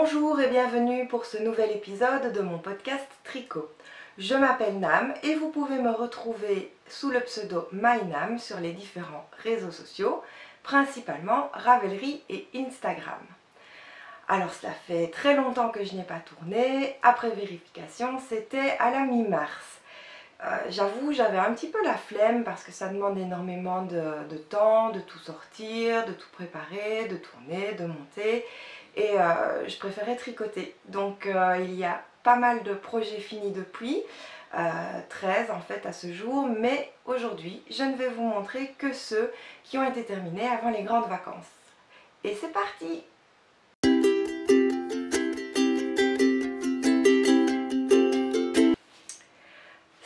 Bonjour et bienvenue pour ce nouvel épisode de mon podcast Tricot. Je m'appelle Nam et vous pouvez me retrouver sous le pseudo MyNam sur les différents réseaux sociaux, principalement Ravelry et Instagram. Alors cela fait très longtemps que je n'ai pas tourné, après vérification c'était à la mi-mars. J'avoue, j'avais un petit peu la flemme parce que ça demande énormément de temps, de tout sortir, de tout préparer, de tourner, de monter. Et je préférais tricoter. Donc il y a pas mal de projets finis depuis, 13 en fait à ce jour. Mais aujourd'hui, je ne vais vous montrer que ceux qui ont été terminés avant les grandes vacances. Et c'est parti!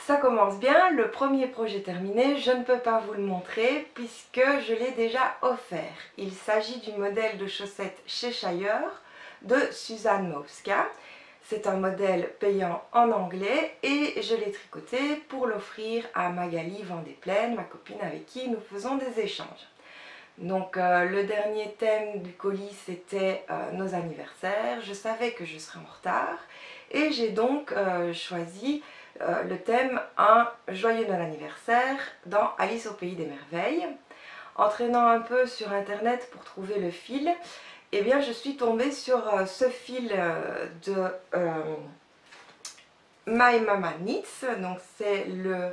Ça commence bien, le premier projet terminé, je ne peux pas vous le montrer puisque je l'ai déjà offert. Il s'agit du modèle de chaussettes Cheshire de Suzanne Mowska. C'est un modèle payant en anglais et je l'ai tricoté pour l'offrir à Magali Vendée-Plaine, ma copine avec qui nous faisons des échanges. Donc le dernier thème du colis c'était nos anniversaires. Je savais que je serais en retard et j'ai donc choisi le thème Un joyeux Noël anniversaire dans Alice au pays des merveilles. En traînant un peu sur internet pour trouver le fil, eh bien je suis tombée sur ce fil de My Mama Knits. Donc c'est le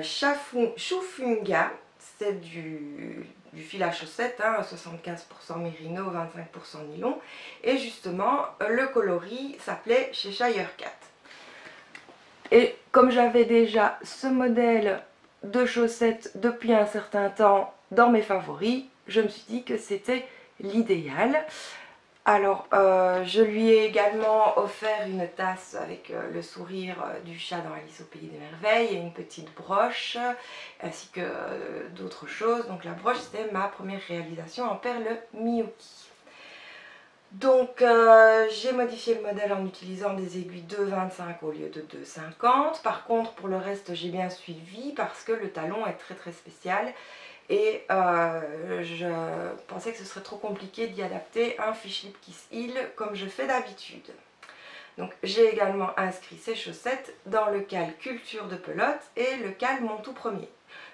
Shufunga, c'est du fil à chaussettes, hein, 75% mérino, 25% nylon. Et justement le coloris s'appelait Cheshire Cat. Et comme j'avais déjà ce modèle de chaussettes depuis un certain temps dans mes favoris, je me suis dit que c'était l'idéal. Alors je lui ai également offert une tasse avec le sourire du chat dans Alice au pays des merveilles et une petite broche ainsi que d'autres choses. Donc la broche c'était ma première réalisation en perles Miyuki. Donc j'ai modifié le modèle en utilisant des aiguilles 2,25 au lieu de 2,50. Par contre pour le reste j'ai bien suivi parce que le talon est très spécial et je pensais que ce serait trop compliqué d'y adapter un fish lip kiss heel comme je fais d'habitude. Donc j'ai également inscrit ces chaussettes dans le cal culture de pelote et le cal mon tout premier.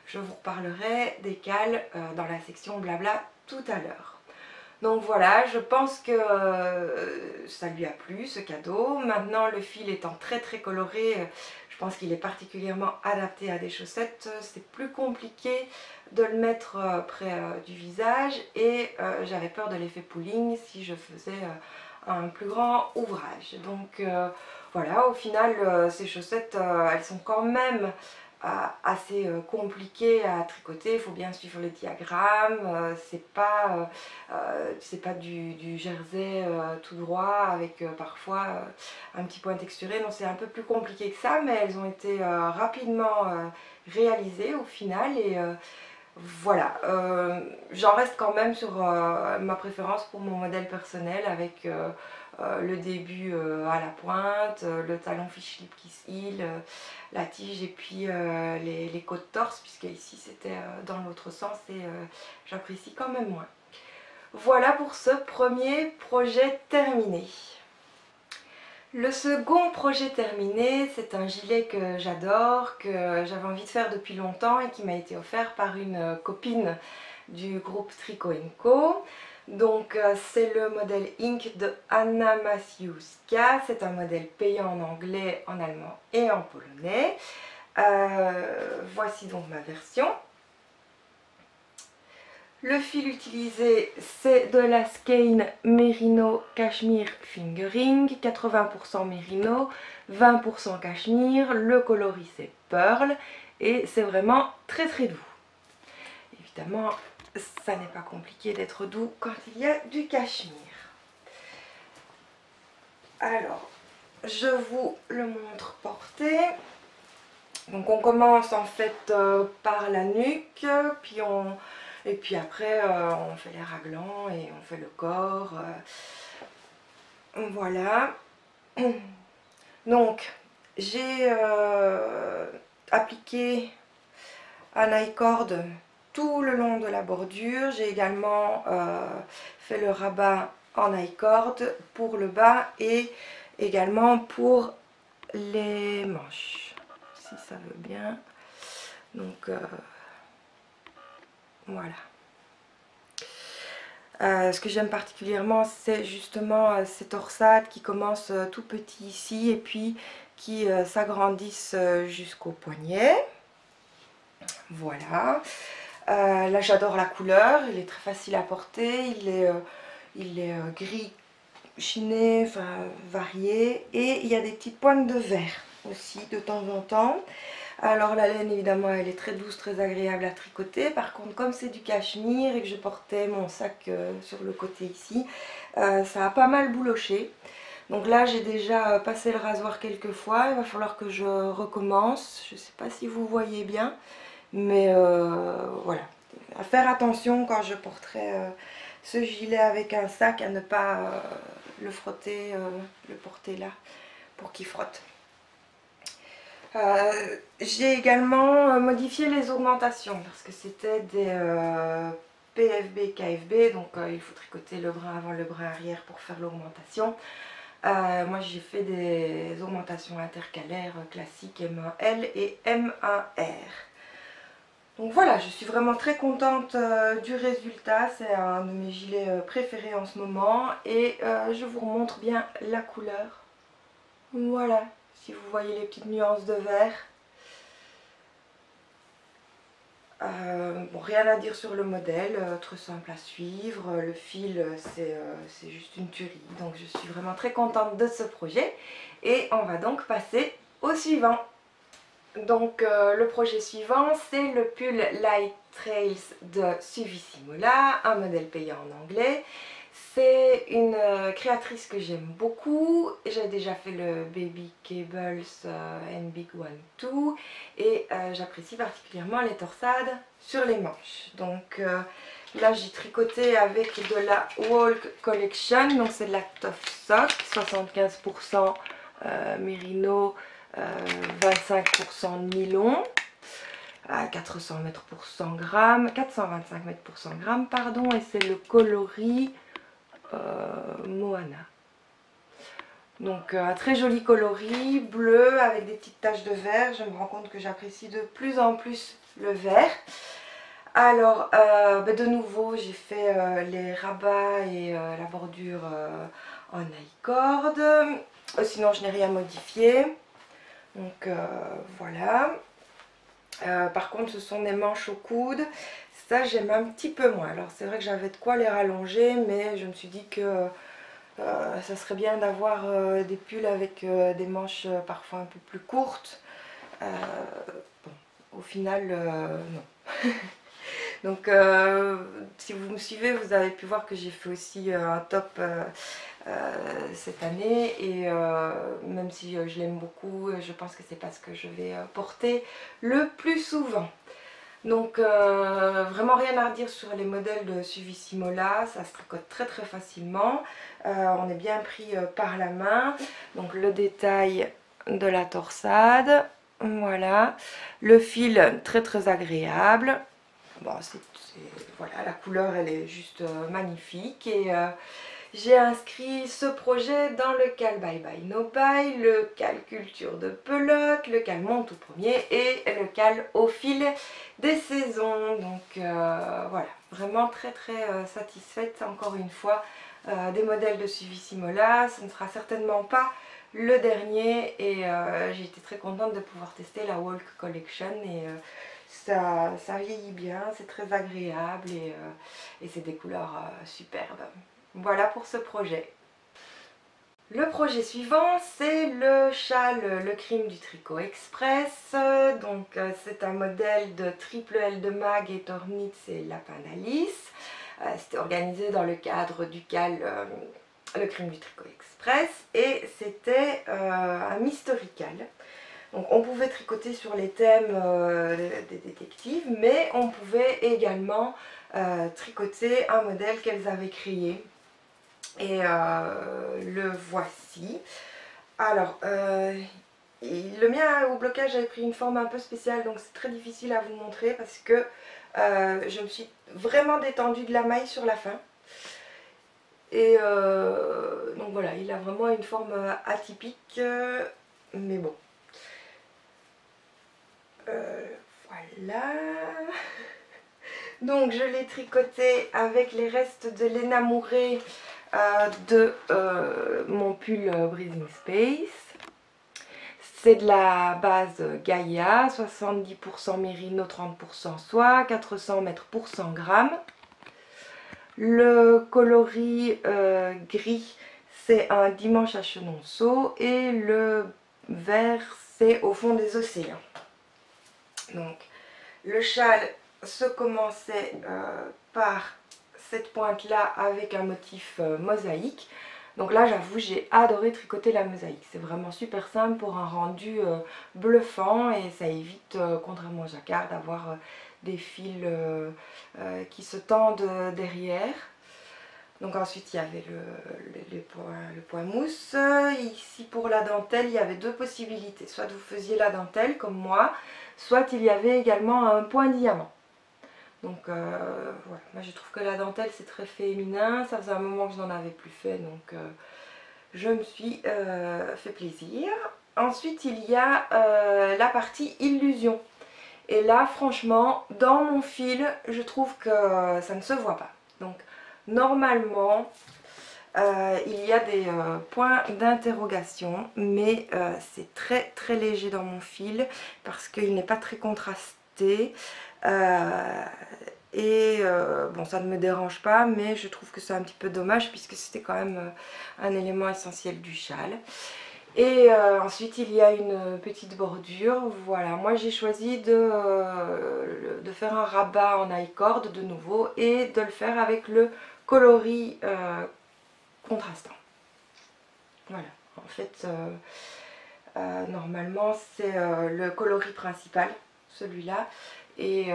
Je vous reparlerai des cals dans la section blabla tout à l'heure. Donc voilà, je pense que ça lui a plu ce cadeau. Maintenant le fil étant très coloré, je pense qu'il est particulièrement adapté à des chaussettes. C'est plus compliqué de le mettre près du visage et j'avais peur de l'effet pooling si je faisais un plus grand ouvrage. Donc voilà, au final ces chaussettes elles sont quand même assez compliqué à tricoter. Il faut bien suivre le diagramme, c'est pas du jersey tout droit avec parfois un petit point texturé. Non, c'est un peu plus compliqué que ça, mais elles ont été rapidement réalisées au final et voilà, j'en reste quand même sur ma préférence pour mon modèle personnel avec le début à la pointe, le talon fish lip kiss heel, la tige et puis les côtes torse, puisque ici c'était dans l'autre sens et j'apprécie quand même moins. Voilà pour ce premier projet terminé. Le second projet terminé, c'est un gilet que j'adore, que j'avais envie de faire depuis longtemps et qui m'a été offert par une copine du groupe Tricot & Co. Donc c'est le modèle Ink de Anna Masiuska. C'est un modèle payant en anglais, en allemand et en polonais. Voici donc ma version. Le fil utilisé, c'est de la Skein Merino Cashmere Fingering, 80% Merino, 20% Cashmere. Le coloris c'est Pearl et c'est vraiment très doux. Évidemment, ça n'est pas compliqué d'être doux quand il y a du cachemire. Alors, je vous le montre porté. Donc on commence en fait par la nuque, et puis après on fait les raglans et on fait le corps. Voilà. Donc j'ai appliqué un I-cord tout le long de la bordure. J'ai également fait le rabat en I-cord pour le bas et également pour les manches, si ça veut bien. Donc voilà. Ce que j'aime particulièrement, c'est justement ces torsades qui commencent tout petit ici et puis qui s'agrandissent jusqu'au poignet. Voilà. Là j'adore la couleur, il est très facile à porter, il est gris chiné, enfin varié, et il y a des petites pointes de vert aussi de temps en temps. Alors la laine évidemment elle est très douce, très agréable à tricoter. Par contre comme c'est du cachemire et que je portais mon sac sur le côté ici, ça a pas mal bouloché. Donc là j'ai déjà passé le rasoir quelques fois, il va falloir que je recommence. Je ne sais pas si vous voyez bien, mais voilà. À faire attention quand je porterai ce gilet avec un sac, à ne pas le frotter, le porter là pour qu'il frotte. J'ai également modifié les augmentations parce que c'était des PFB, KFB, donc il faut tricoter le brin avant, le brin arrière pour faire l'augmentation. Moi j'ai fait des augmentations intercalaires classiques M1L et M1R. Donc voilà, je suis vraiment très contente du résultat, c'est un de mes gilets préférés en ce moment et je vous remontre bien la couleur. Voilà. Si vous voyez les petites nuances de vert. Bon, rien à dire sur le modèle, très simple à suivre. Le fil, c'est juste une tuerie. Donc je suis vraiment très contente de ce projet. Et on va donc passer au suivant. Donc le projet suivant, c'est le pull Light Trails de Suvissimola, un modèle payant en anglais. C'est une créatrice que j'aime beaucoup. J'ai déjà fait le Baby Cables and Big One 2 et j'apprécie particulièrement les torsades sur les manches. Donc là j'ai tricoté avec de la Walk Collection, donc c'est de la Tough Sock, 75% mérino, 25% nylon. À 400 mètres pour 100 grammes, 425 mètres pour 100 grammes, pardon, et c'est le coloris Moana. Donc un très joli coloris, bleu avec des petites taches de vert. Je me rends compte que j'apprécie de plus en plus le vert. Alors de nouveau j'ai fait les rabats et la bordure en I-cord. Sinon je n'ai rien modifié. Donc voilà. Par contre ce sont des manches au coude. Ça j'aime un petit peu moins. Alors c'est vrai que j'avais de quoi les rallonger, mais je me suis dit que ça serait bien d'avoir des pulls avec des manches parfois un peu plus courtes. Bon, au final non. Donc si vous me suivez, vous avez pu voir que j'ai fait aussi un top cette année, et même si je l'aime beaucoup, je pense que c'est pas ce que je vais porter le plus souvent. Donc vraiment rien à redire sur les modèles de Suvissimola, ça se tricote très très facilement, on est bien pris par la main. Donc le détail de la torsade, voilà, le fil très très agréable. Bon, voilà, la couleur elle est juste magnifique, et j'ai inscrit ce projet dans le cal Bye Bye No Buy, le cal culture de pelote, le cal mon tout premier et le cal au fil des saisons. Donc voilà, vraiment très très satisfaite encore une fois des modèles de Suvissimola. Ce ne sera certainement pas le dernier, et j'ai été très contente de pouvoir tester la Walk Collection, et ça vieillit bien, c'est très agréable, et c'est des couleurs superbes. Voilà pour ce projet. Le projet suivant, c'est le châle Le Crime du Tricot Express. Donc c'est un modèle de triple L de Mag et Tornitz et Lapin d'Alice. C'était organisé dans le cadre du cal Le Crime du Tricot Express, et c'était un mystery cal. Donc on pouvait tricoter sur les thèmes des détectives, mais on pouvait également tricoter un modèle qu'elles avaient créé. Et le voici. Alors, le mien au blocage avait pris une forme un peu spéciale, donc c'est très difficile à vous montrer parce que je me suis vraiment détendue de la maille sur la fin. Et donc voilà, il a vraiment une forme atypique, mais bon. Voilà. Donc je l'ai tricoté avec les restes de laine amourée de mon pull Breathing Space. C'est de la base Gaïa, 70% mérino, 30% soie, 400 mètres pour 100 grammes. Le coloris gris, c'est un dimanche à Chenonceau et le vert, c'est au fond des océans. Donc le châle se commençait par cette pointe là avec un motif mosaïque. Donc là j'avoue j'ai adoré tricoter la mosaïque, c'est vraiment super simple pour un rendu bluffant et ça évite, contrairement au jacquard, d'avoir des fils qui se tendent derrière. Donc ensuite il y avait le point mousse. Ici pour la dentelle il y avait deux possibilités, soit vous faisiez la dentelle comme moi, soit il y avait également un point diamant. Donc voilà, moi je trouve que la dentelle c'est très féminin, ça faisait un moment que je n'en avais plus fait, donc je me suis fait plaisir. Ensuite il y a la partie illusion. Et là franchement, dans mon fil, je trouve que ça ne se voit pas. Donc normalement, il y a des points d'interrogation, mais c'est très très léger dans mon fil parce qu'il n'est pas très contrasté. Bon, ça ne me dérange pas, mais je trouve que c'est un petit peu dommage puisque c'était quand même un élément essentiel du châle. Et ensuite il y a une petite bordure. Voilà, moi j'ai choisi de faire un rabat en I-cord de nouveau et de le faire avec le coloris contrastant. Voilà, en fait normalement c'est le coloris principal, celui-là, et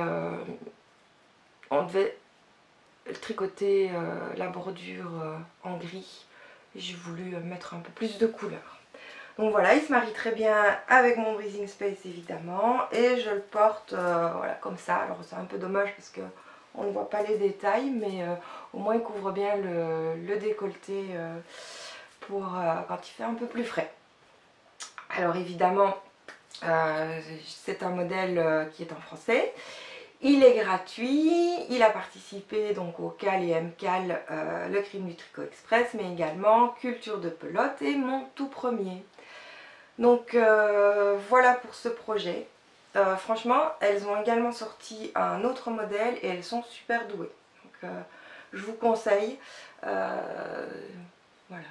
on devait tricoter la bordure en gris. J'ai voulu mettre un peu plus de couleur. Donc voilà, il se marie très bien avec mon Breathing Space évidemment, et je le porte voilà, comme ça. Alors c'est un peu dommage parce que on ne voit pas les détails, mais au moins il couvre bien le décolleté pour quand il fait un peu plus frais. Alors évidemment c'est un modèle qui est en français. Il est gratuit, il a participé donc au CAL et MCAL, le Crime du Tricot Express, mais également Culture de Pelote et mon tout premier. Donc voilà pour ce projet. Franchement, elles ont également sorti un autre modèle et elles sont super douées. Donc je vous conseille. Voilà.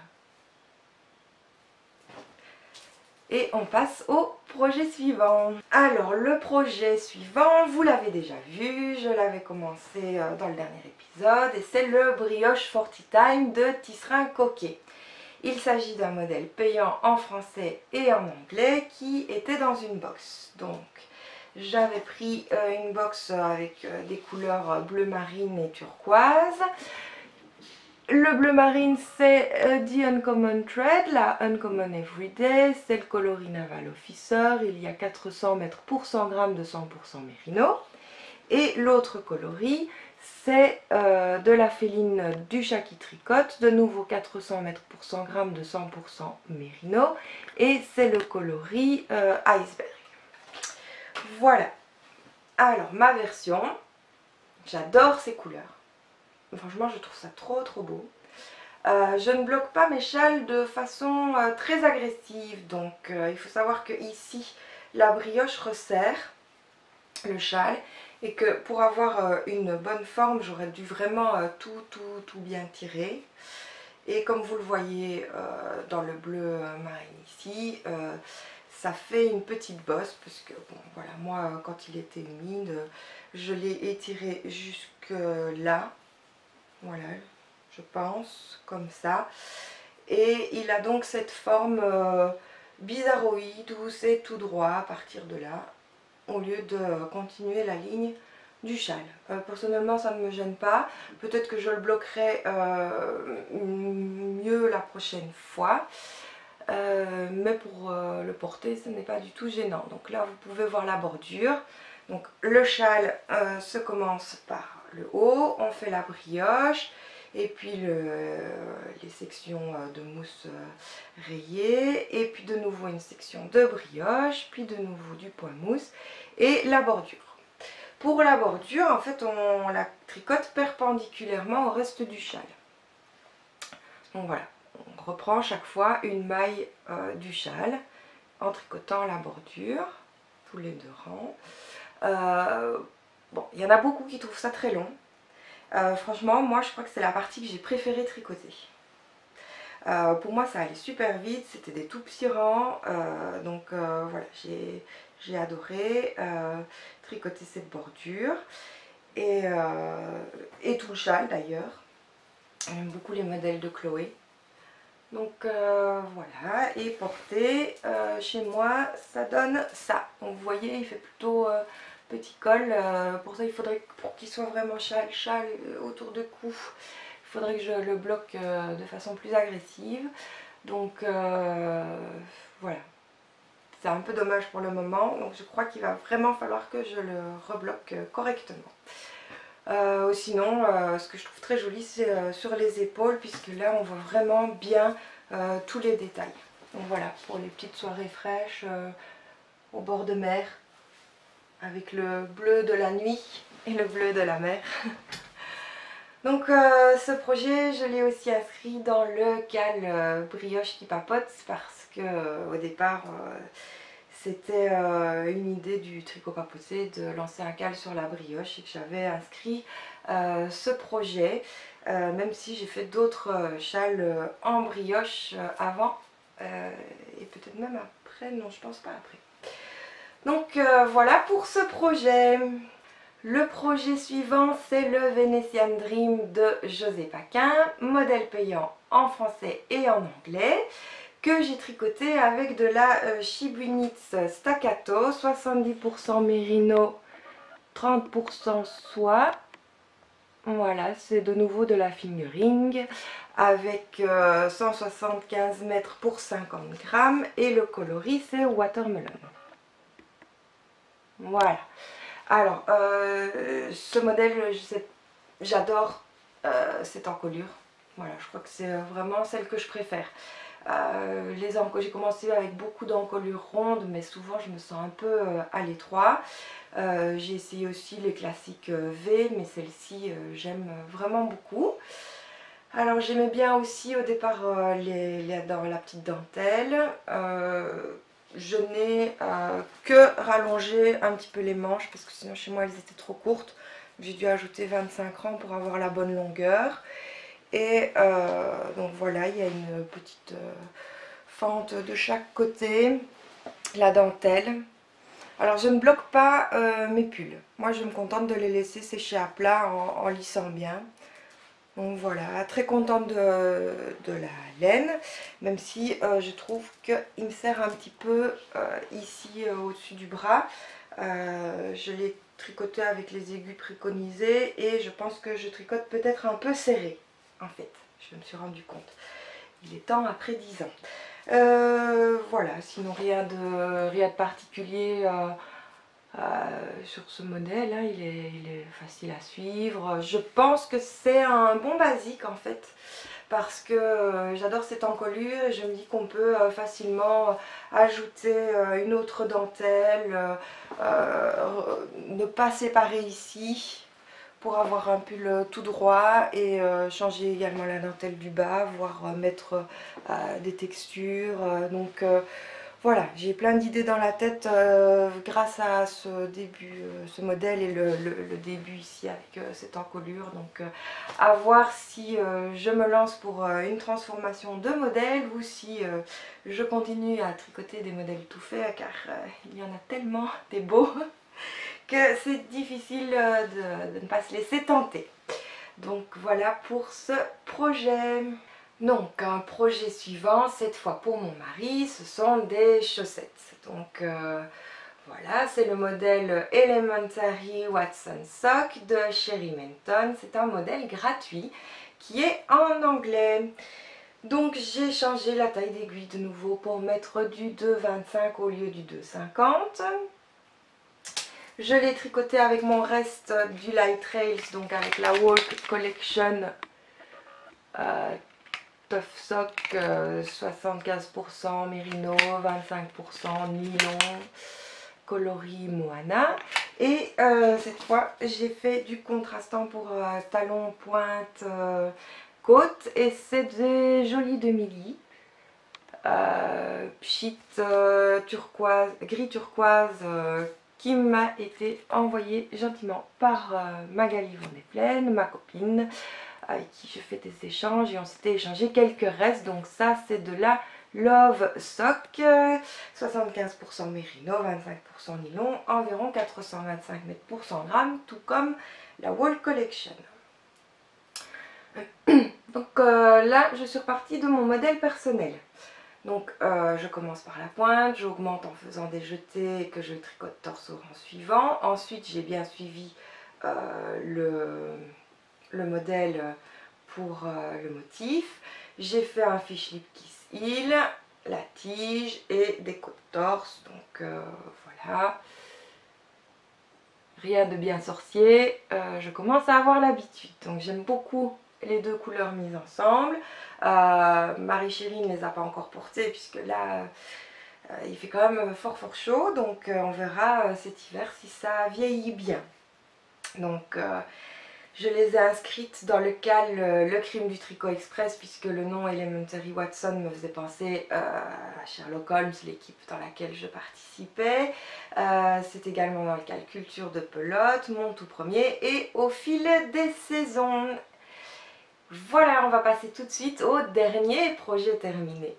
Et on passe au projet suivant. Alors le projet suivant, vous l'avez déjà vu, je l'avais commencé dans le dernier épisode, et c'est le Brioche 40 Time de Tisserand Coquet. Il s'agit d'un modèle payant en français et en anglais qui était dans une box. Donc j'avais pris une box avec des couleurs bleu marine et turquoise. Le bleu marine c'est The Uncommon Thread, la Uncommon Everyday, c'est le coloris Naval Officer, il y a 400 mètres pour 100 grammes de 100% mérino. Et l'autre coloris c'est de la féline du chat qui tricote, de nouveau 400 mètres pour 100 grammes de 100% mérino, et c'est le coloris Iceberg. Voilà, alors ma version, j'adore ces couleurs. Franchement, je trouve ça trop beau. Je ne bloque pas mes châles de façon très agressive. Donc, il faut savoir que ici, la brioche resserre le châle. Et que pour avoir une bonne forme, j'aurais dû vraiment tout bien tirer. Et comme vous le voyez dans le bleu marine ici, ça fait une petite bosse. Parce que, bon, voilà, moi, quand il était humide, je l'ai étiré jusque là. Voilà, je pense, comme ça. Et il a donc cette forme bizarroïde où c'est tout droit à partir de là, au lieu de continuer la ligne du châle. Personnellement, ça ne me gêne pas. Peut-être que je le bloquerai mieux la prochaine fois. Mais pour le porter, ce n'est pas du tout gênant. Donc là, vous pouvez voir la bordure. Donc le châle se commence par le haut, on fait la brioche, et puis les sections de mousse rayée, et puis de nouveau une section de brioche, puis de nouveau du point mousse et la bordure. Pour la bordure, en fait, on la tricote perpendiculairement au reste du châle. Donc voilà, on reprend chaque fois une maille du châle en tricotant la bordure, tous les deux rangs. Bon, il y en a beaucoup qui trouvent ça très long. Franchement, moi je crois que c'est la partie que j'ai préféré tricoter. Pour moi ça allait super vite, c'était des tout petits rangs, donc voilà, j'ai adoré tricoter cette bordure et tout le châle d'ailleurs. J'aime beaucoup les modèles de Chloé. Donc voilà, et porter chez moi ça donne ça. Donc vous voyez, il fait plutôt petit col, pour ça il faudrait, pour qu'il soit vraiment châle autour de cou, il faudrait que je le bloque de façon plus agressive. Donc voilà, c'est un peu dommage pour le moment, donc je crois qu'il va vraiment falloir que je le rebloque correctement. Sinon, ce que je trouve très joli, c'est sur les épaules, puisque là on voit vraiment bien tous les détails. Donc voilà, pour les petites soirées fraîches au bord de mer, avec le bleu de la nuit et le bleu de la mer. Donc ce projet, je l'ai aussi inscrit dans le cal brioche qui papote, parce que au départ c'était une idée du tricot papoté de lancer un cal sur la brioche, et que j'avais inscrit ce projet, même si j'ai fait d'autres châles en brioche avant, et peut-être même après, non je pense pas après. Donc voilà pour ce projet. Le projet suivant, c'est le Venetian Dream de José Paquin, modèle payant en français et en anglais, que j'ai tricoté avec de la Shibu Knits Staccato, 70% mérino, 30% soie. Voilà, c'est de nouveau de la fingering, avec 175 mètres pour 50 grammes, et le coloris c'est Watermelon. Voilà. Alors, ce modèle, j'adore cette encolure. Voilà, je crois que c'est vraiment celle que je préfère. J'ai commencé avec beaucoup d'encolures rondes, mais souvent je me sens un peu à l'étroit. J'ai essayé aussi les classiques V, mais celle-ci j'aime vraiment beaucoup. Alors j'aimais bien aussi au départ dans la petite dentelle. Je n'ai que rallongé un petit peu les manches, parce que sinon chez moi elles étaient trop courtes. J'ai dû ajouter 25 rangs pour avoir la bonne longueur. Et donc voilà, il y a une petite fente de chaque côté, la dentelle. Alors je ne bloque pas mes pulls. Moi je me contente de les laisser sécher à plat en lissant bien. Donc voilà, très contente de la laine, même si je trouve qu'il me serre un petit peu ici au-dessus du bras. Je l'ai tricoté avec les aiguilles préconisées, et je pense que je tricote peut-être un peu serré, en fait. Je me suis rendu compte. Il est temps après 10 ans. Voilà, sinon rien de particulier sur ce modèle, hein. Il est facile à suivre. Je pense que c'est un bon basique en fait, parce que j'adore cette encolure, et je me dis qu'on peut facilement ajouter une autre dentelle, ne pas séparer ici pour avoir un pull tout droit, et changer également la dentelle du bas, voire mettre des textures. Donc voilà, j'ai plein d'idées dans la tête grâce à ce modèle, et le début ici avec cette encolure. Donc à voir si je me lance pour une transformation de modèle, ou si je continue à tricoter des modèles tout faits, car il y en a tellement des beaux que c'est difficile de ne pas se laisser tenter. Donc voilà pour ce projet. Donc un projet suivant, cette fois pour mon mari, ce sont des chaussettes. Donc voilà, c'est le modèle Elementary Watson Sock de Sherry Menton. C'est un modèle gratuit qui est en anglais. Donc j'ai changé la taille d'aiguille de nouveau pour mettre du 2,25 au lieu du 2,50. Je l'ai tricoté avec mon reste du Light Trails, donc avec la Walk Collection Tough Sock 75% Merino, 25% nylon, coloris Moana. Et cette fois j'ai fait du contrastant pour talons, pointe, côte, et c'est des jolis demi-lits. Pchit turquoise, gris turquoise, qui m'a été envoyé gentiment par Magali Van Plaine, ma copine, avec qui je fais des échanges, et on s'était échangé quelques restes. Donc ça c'est de la Love Sock, 75% Merino, 25% nylon, environ 425 mètres pour 100 grammes, tout comme la Wall Collection. Donc là je suis repartie de mon modèle personnel. Donc je commence par la pointe, j'augmente en faisant des jetés que je tricote torse au rang suivant. Ensuite j'ai bien suivi le modèle pour le motif. J'ai fait un fish lip kiss heel, la tige et des côtes torse. Donc voilà. Rien de bien sorcier, je commence à avoir l'habitude. Donc j'aime beaucoup les deux couleurs mises ensemble. Marie Chérie ne les a pas encore portées puisque là il fait quand même fort chaud, donc on verra cet hiver si ça vieillit bien. Donc je les ai inscrites dans le cal Le Crime du Tricot Express, puisque le nom Elementary Watson me faisait penser à Sherlock Holmes, l'équipe dans laquelle je participais. C'est également dans le cal Culture de Pelote, mon tout premier, et Au fil des saisons. Voilà, on va passer tout de suite au dernier projet terminé.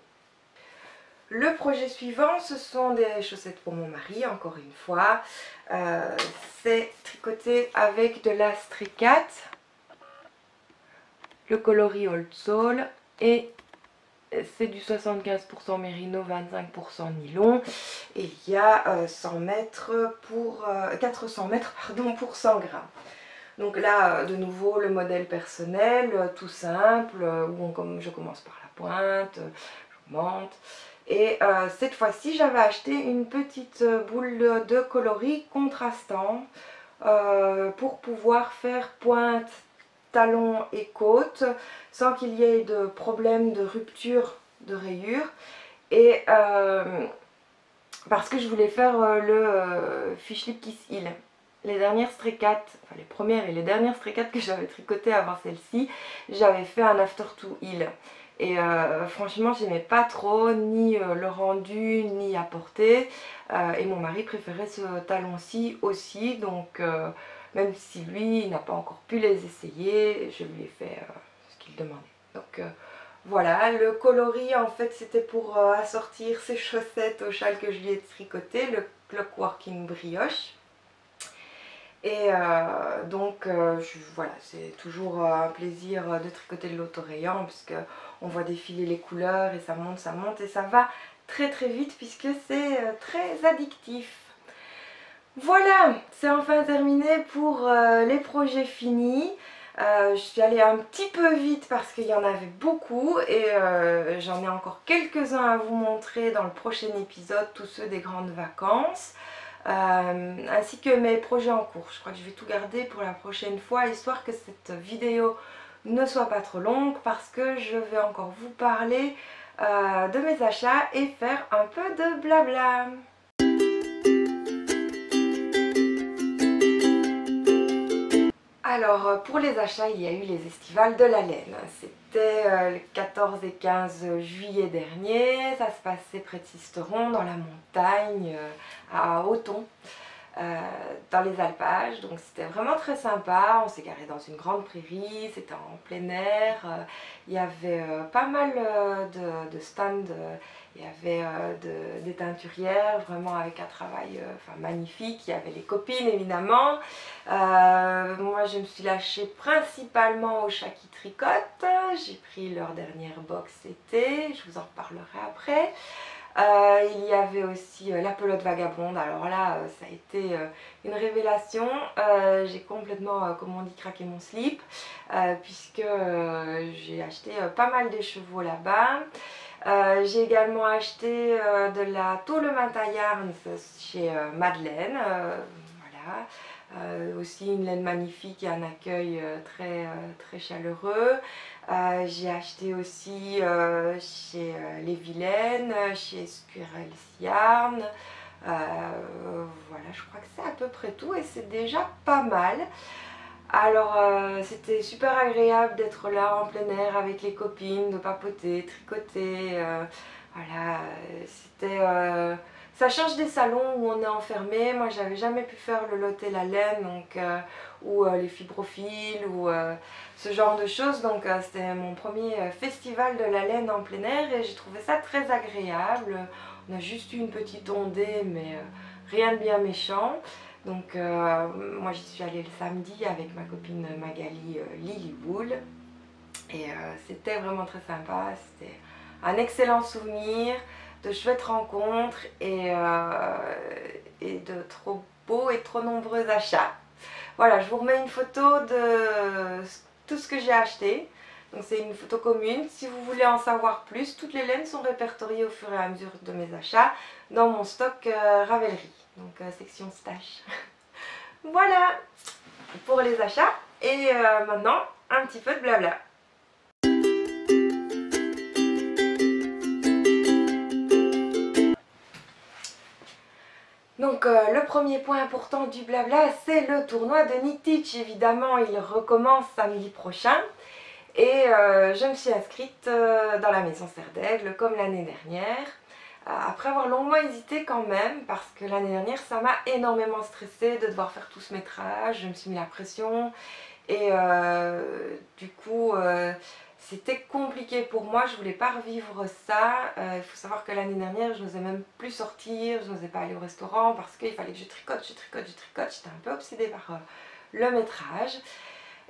Le projet suivant, ce sont des chaussettes pour mon mari, encore une fois. C'est tricoté avec de la Stricat, le coloris Old Soul, et c'est du 75% Merino, 25% nylon. Et il y a 100 mètres pour, 400 mètres pardon, pour 100 grammes. Donc là, de nouveau, le modèle personnel, tout simple, où je commence par la pointe, j'augmente. Et cette fois-ci, j'avais acheté une petite boule de coloris contrastant pour pouvoir faire pointe, talon et côte sans qu'il y ait de problème de rupture de rayures. Et parce que je voulais faire le fish lip kiss heel. Les dernières Stricat, enfin les premières et les dernières Stricat que j'avais tricotées avant celle-ci, j'avais fait un after to heel. Et franchement j'aimais pas trop ni le rendu ni à porter, et mon mari préférait ce talon-ci aussi, donc même si lui n'a pas encore pu les essayer, je lui ai fait ce qu'il demandait. Donc voilà, le coloris en fait c'était pour assortir ses chaussettes au châle que je lui ai tricoté, le Clockworking Brioche. Et donc voilà, c'est toujours un plaisir de tricoter de l'autorayant, puisque on voit défiler les couleurs et ça monte et ça va très vite puisque c'est très addictif. Voilà, c'est enfin terminé pour les projets finis. Je suis allée un petit peu vite parce qu'il y en avait beaucoup, et j'en ai encore quelques-uns à vous montrer dans le prochain épisode, tous ceux des grandes vacances. Ainsi que mes projets en cours. Je crois que je vais tout garder pour la prochaine fois, histoire que cette vidéo ne soit pas trop longue, parce que je vais encore vous parler de mes achats et faire un peu de blabla. Alors pour les achats, il y a eu les estivales de la laine. C'était le 14 et 15 juillet dernier. Ça se passait près de Sisteron, dans la montagne, à Auton, dans les alpages. Donc c'était vraiment très sympa. On s'est garé dans une grande prairie, c'était en plein air. Il y avait pas mal de stands. Il y avait des teinturières, vraiment avec un travail magnifique. Il y avait les copines évidemment. Moi je me suis lâchée principalement aux chats qui tricotent. J'ai pris leur dernière box été, je vous en reparlerai après. Il y avait aussi la pelote vagabonde. Alors là ça a été une révélation. J'ai complètement, comme on dit, craqué mon slip, puisque j'ai acheté pas mal de chevaux là-bas. J'ai également acheté de la tôle Manta Yarns chez Madeleine, voilà, Aussi une laine magnifique et un accueil très chaleureux. J'ai acheté aussi chez Les Vilaines, chez Squirrel's Yarn. Voilà, je crois que c'est à peu près tout et c'est déjà pas mal. Alors c'était super agréable d'être là en plein air avec les copines, de papoter, tricoter. Voilà, c'était... ça change des salons où on est enfermé. Moi j'avais jamais pu faire le lot et la laine, donc, ou les fibrophiles ou ce genre de choses. Donc c'était mon premier festival de la laine en plein air et j'ai trouvé ça très agréable. On a juste eu une petite ondée mais rien de bien méchant. Donc moi j'y suis allée le samedi avec ma copine Magali Lilywool et c'était vraiment très sympa, c'était un excellent souvenir, de chouettes rencontres et de trop beaux et trop nombreux achats. Voilà, je vous remets une photo de tout ce que j'ai acheté. Donc c'est une photo commune. Si vous voulez en savoir plus, toutes les laines sont répertoriées au fur et à mesure de mes achats dans mon stock Ravelry. Donc section stash. Voilà pour les achats. Et maintenant, un petit peu de blabla. Donc le premier point important du blabla, c'est le tournoi de Knit-Teach. Évidemment, il recommence samedi prochain. Et je me suis inscrite dans la maison Serre d'Aigle comme l'année dernière. Après avoir longuement hésité quand même, parce que l'année dernière ça m'a énormément stressée de devoir faire tout ce métrage, je me suis mis la pression et du coup c'était compliqué pour moi, je voulais pas revivre ça. Il faut savoir que l'année dernière je n'osais même plus sortir, je n'osais pas aller au restaurant parce qu'il fallait que je tricote, j'étais un peu obsédée par le métrage.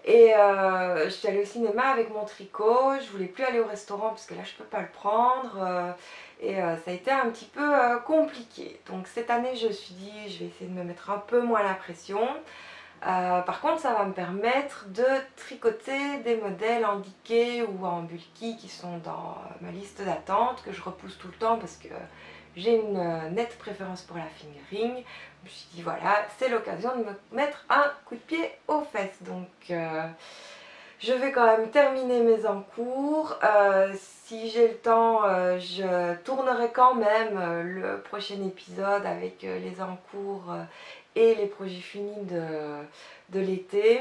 Et je suis allée au cinéma avec mon tricot, je voulais plus aller au restaurant parce que là je peux pas le prendre et ça a été un petit peu compliqué. Donc cette année je me suis dit je vais essayer de me mettre un peu moins la pression. Par contre ça va me permettre de tricoter des modèles en Diké ou en bulky qui sont dans ma liste d'attente que je repousse tout le temps parce que j'ai une nette préférence pour la fingering. Je me suis dit voilà, c'est l'occasion de me mettre un coup de pied aux fesses. Donc je vais quand même terminer mes encours. Si j'ai le temps, je tournerai quand même le prochain épisode avec les encours et les projets finis de l'été.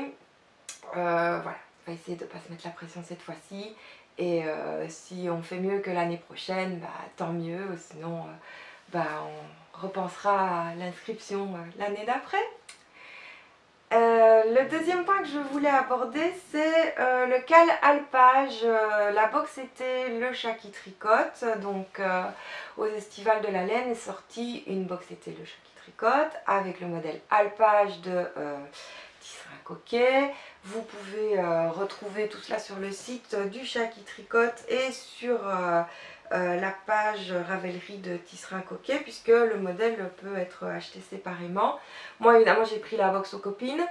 Voilà, on va essayer de ne pas se mettre la pression cette fois-ci. Et si on fait mieux que l'année prochaine, bah, tant mieux. Sinon, bah, on repensera à l'inscription l'année d'après. Le deuxième point que je voulais aborder, c'est le cal alpage. La box était le chat qui tricote. Donc aux estivales de la laine est sortie une box était le chat qui tricote avec le modèle alpage de Tisserand Coquet. Vous pouvez retrouver tout cela sur le site du chat qui tricote et sur la page Ravelry de Tisserand Coquet puisque le modèle peut être acheté séparément. Moi évidemment j'ai pris la box aux copines.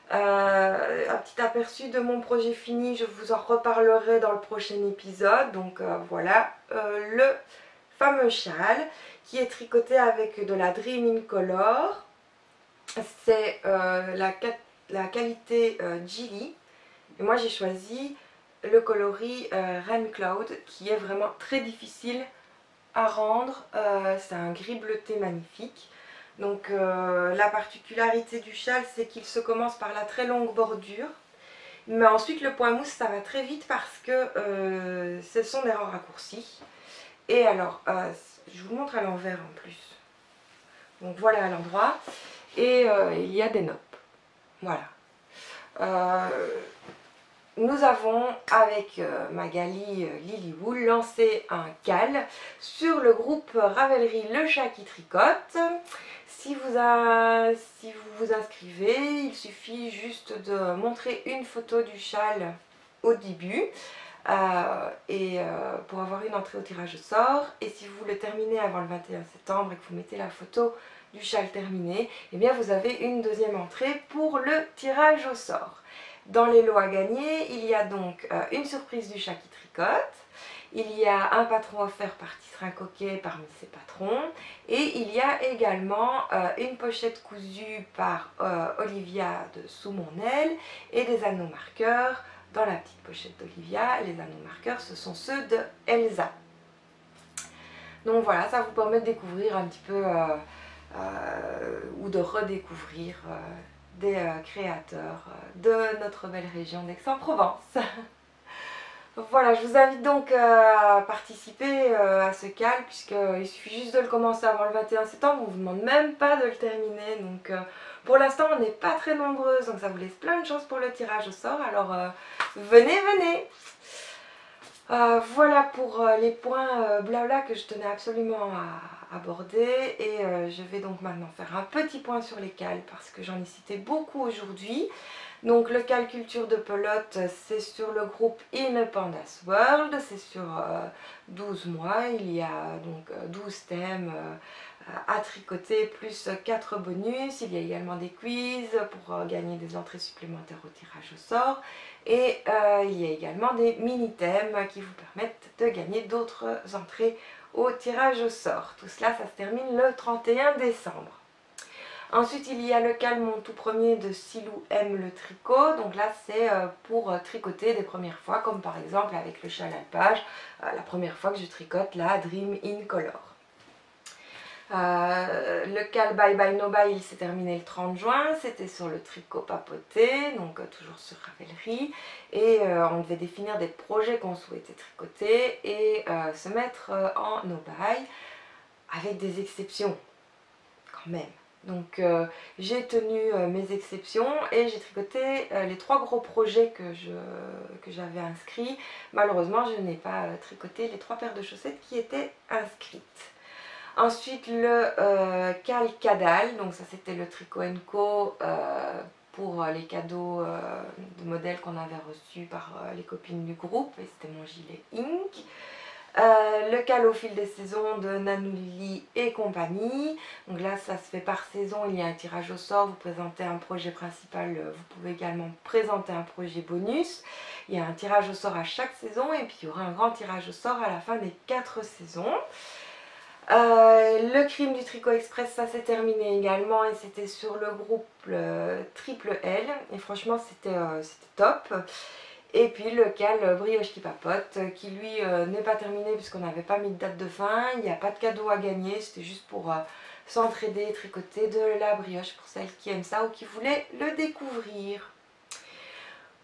Un petit aperçu de mon projet fini, je vous en reparlerai dans le prochain épisode. Donc voilà le fameux châle qui est tricoté avec de la Dream in Color. C'est la qualité Gilly. Et moi j'ai choisi le coloris Rain Cloud qui est vraiment très difficile à rendre. C'est un gris bleuté magnifique. Donc la particularité du châle c'est qu'il se commence par la très longue bordure. Mais ensuite le point mousse ça va très vite parce que ce sont des rangs raccourcis. Et alors je vous montre à l'envers en plus. Donc voilà à l'endroit. Et il y a des noppes. Voilà. Nous avons avec Magali Lilywool lancé un cal sur le groupe Ravelry Le Chat qui tricote. Si vous vous inscrivez, il suffit juste de montrer une photo du châle au début pour avoir une entrée au tirage au sort. Et si vous le terminez avant le 21 septembre et que vous mettez la photo du châle terminé, eh bien vous avez une deuxième entrée pour le tirage au sort. Dans les lots à gagner, il y a donc une surprise du chat qui tricote, Il y a un patron offert par Tisserand Coquet parmi ses patrons. Et il y a également une pochette cousue par Olivia de Sous mon aile et des anneaux marqueurs. Dans la petite pochette d'Olivia, les anneaux marqueurs, ce sont ceux de Elsa. Donc voilà, ça vous permet de découvrir un petit peu ou de redécouvrir des créateurs de notre belle région d'Aix-en-Provence. Voilà, je vous invite donc à participer à ce cal, puisqu'il suffit juste de le commencer avant le 21 septembre, on ne vous demande même pas de le terminer. Donc pour l'instant on n'est pas très nombreuses, donc ça vous laisse plein de choses pour le tirage au sort, alors venez, venez. Voilà pour les points blabla que je tenais absolument à aborder, et je vais donc maintenant faire un petit point sur les cals parce que j'en ai cité beaucoup aujourd'hui. Donc le cal culture de pelote, c'est sur le groupe In a Pandas World, c'est sur 12 mois, il y a donc 12 thèmes à tricoter plus 4 bonus. Il y a également des quiz pour gagner des entrées supplémentaires au tirage au sort, et il y a également des mini-thèmes qui vous permettent de gagner d'autres entrées au tirage au sort. Tout cela, ça se termine le 31 décembre. Ensuite, il y a le cal Mon tout premier de Silou aime le tricot. Donc là, c'est pour tricoter des premières fois, comme par exemple avec le châle alpage, la première fois que je tricote la Dream in Color. Le cal Bye Bye No Bye, il s'est terminé le 30 juin, c'était sur le tricot papoté, donc toujours sur Ravelry, et on devait définir des projets qu'on souhaitait tricoter et se mettre en no buy, avec des exceptions quand même. Donc j'ai tenu mes exceptions et j'ai tricoté les 3 gros projets que j'avais inscrits. Malheureusement, je n'ai pas tricoté les 3 paires de chaussettes qui étaient inscrites. Ensuite, le cal Cadal, donc ça c'était le tricot Co pour les cadeaux de modèles qu'on avait reçus par les copines du groupe, et c'était mon gilet Ink. Le cal au fil des saisons de Nanouli et compagnie. Donc là, ça se fait par saison, il y a un tirage au sort, vous présentez un projet principal, vous pouvez également présenter un projet bonus. Il y a un tirage au sort à chaque saison, et puis il y aura un grand tirage au sort à la fin des 4 saisons. Le crime du tricot express, ça s'est terminé également, et c'était sur le groupe Triple L, et franchement c'était top. Et puis le cal brioche qui papote, qui lui n'est pas terminé puisqu'on n'avait pas mis de date de fin, il n'y a pas de cadeau à gagner, c'était juste pour s'entraider et tricoter de la brioche pour celles qui aiment ça ou qui voulaient le découvrir.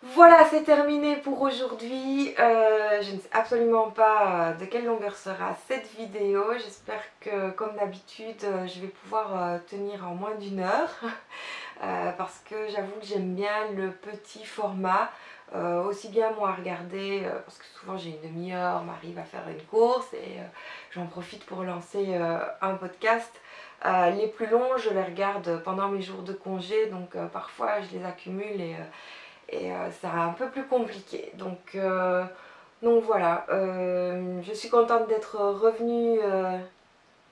Voilà, c'est terminé pour aujourd'hui. Je ne sais absolument pas de quelle longueur sera cette vidéo. J'espère que, comme d'habitude, je vais pouvoir tenir en moins d'1 heure. Parce que j'avoue que j'aime bien le petit format. Aussi bien moi à regarder, parce que souvent j'ai une demi-heure, Marie va faire une course et j'en profite pour lancer un podcast. Les plus longs, je les regarde pendant mes jours de congé, donc parfois je les accumule et c'est un peu plus compliqué. Donc voilà, je suis contente d'être revenue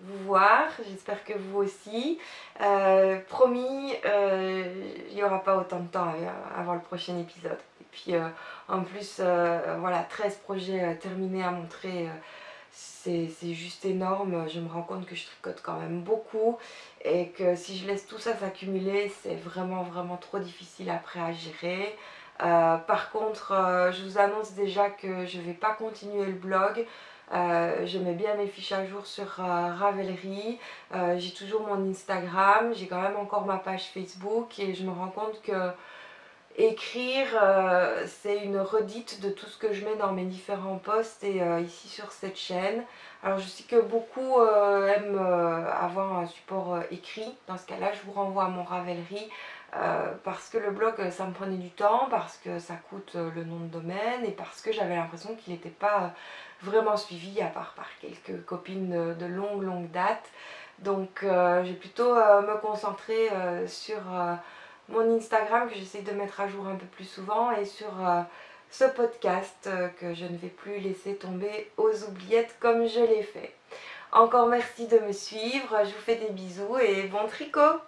vous voir, j'espère que vous aussi. Promis, il n'y aura pas autant de temps avant le prochain épisode. Et puis en plus, voilà, 13 projets terminés à montrer, c'est juste énorme. Je me rends compte que je tricote quand même beaucoup et que si je laisse tout ça s'accumuler, c'est vraiment trop difficile après à gérer. Par contre, je vous annonce déjà que je ne vais pas continuer le blog. Je mets bien mes fiches à jour sur Ravelry, j'ai toujours mon Instagram, j'ai quand même encore ma page Facebook, et je me rends compte que écrire, c'est une redite de tout ce que je mets dans mes différents posts et ici sur cette chaîne. Alors je sais que beaucoup aiment avoir un support écrit. Dans ce cas-là, je vous renvoie à mon Ravelry parce que le blog, ça me prenait du temps, parce que ça coûte le nom de domaine et parce que j'avais l'impression qu'il n'était pas vraiment suivi, à part par quelques copines de longue date. Donc je vais plutôt me concentrer sur mon Instagram, que j'essaie de mettre à jour un peu plus souvent, et sur ce podcast que je ne vais plus laisser tomber aux oubliettes comme je l'ai fait. Encore merci de me suivre, je vous fais des bisous et bon tricot!